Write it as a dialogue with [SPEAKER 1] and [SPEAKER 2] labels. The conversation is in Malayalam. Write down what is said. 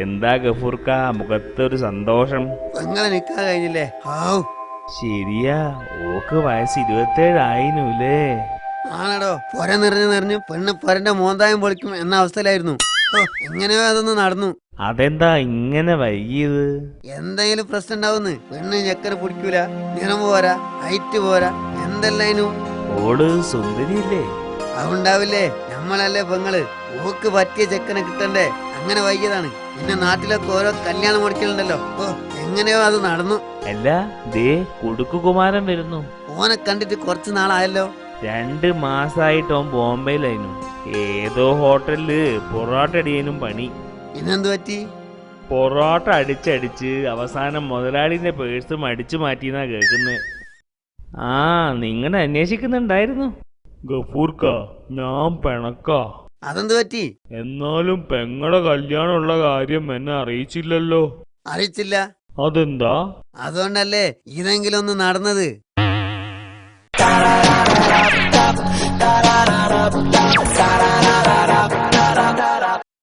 [SPEAKER 1] എന്താ ഗഫൂർക്ക മുഖത്തൊരു സന്തോഷം?
[SPEAKER 2] പെങ്ങളെ നിക്കാൻ കഴിഞ്ഞില്ലേ?
[SPEAKER 1] ശരിയാ, ഓക്ക് വയസ്സ് 27 ആയിനുല്ലേ?
[SPEAKER 2] ആണടോ, പൊര നിറഞ്ഞു പെണ്ണ് പൊരന്റെ മോന്തായം പൊളിക്കും എന്ന അവസ്ഥയിലായിരുന്നു. എങ്ങനെയോ അതൊന്ന് നടന്നു.
[SPEAKER 1] അതെന്താ ഇങ്ങനെ വൈകിയത്?
[SPEAKER 2] എന്തെങ്കിലും പ്രശ്നം ഉണ്ടാവുന്ന്. പെണ്ണ് ചെക്കന് പിടിക്കൂല, നിറം പോരാ, ഹൈറ്റ് പോരാ, എന്തെല്ലാനും.
[SPEAKER 1] ഓള് സുന്ദരിയില്ലേ?
[SPEAKER 2] അതുണ്ടാവില്ലേ, നമ്മളല്ലേ പെങ്ങള്. ഓക്ക് പറ്റിയ ചെക്കനെ കിട്ടണ്ടേ, അങ്ങനെ വൈകിയതാണ്. പിന്നെ നാട്ടിലൊക്കെ ഓരോ കല്യാണം മുടക്കലുണ്ടല്ലോ. എങ്ങനെയോ അത് നടന്നു.
[SPEAKER 1] അല്ല, ദേ കുടുക്കുകുമാരൻ വരുന്നു.
[SPEAKER 2] ഓനെ കണ്ടിട്ട് കുറച്ച് നാളായല്ലോ.
[SPEAKER 1] 2 മാസായിട്ട് ഓൻ ബോംബെയിലായിരുന്നു. ഏതോ ഹോട്ടലില് പൊറോട്ട അടിയനും പണി.
[SPEAKER 2] പിന്നെന്തു പറ്റി?
[SPEAKER 1] പൊറോട്ട അടിച്ചടിച്ച് അവസാനം മുതലാളിന്റെ പേഴ്സും അടിച്ചു മാറ്റിയെന്നാ കേൾക്കുന്നത്. ആ, നിങ്ങളെ അന്വേഷിക്കുന്നുണ്ടായിരുന്നു. ഗഫൂർക്ക, ഞാൻ പിണക്കാ.
[SPEAKER 2] അതെന്തു പറ്റി?
[SPEAKER 1] എന്നാലും പെങ്ങളുടെ കല്യാണമുള്ള കാര്യം എന്നെ അറിയിച്ചില്ലല്ലോ.
[SPEAKER 2] അറിയിച്ചില്ല.
[SPEAKER 1] അതെന്താ?
[SPEAKER 2] അതുകൊണ്ടല്ലേ ഇതെങ്കിലും ഒന്ന് നടന്നത്.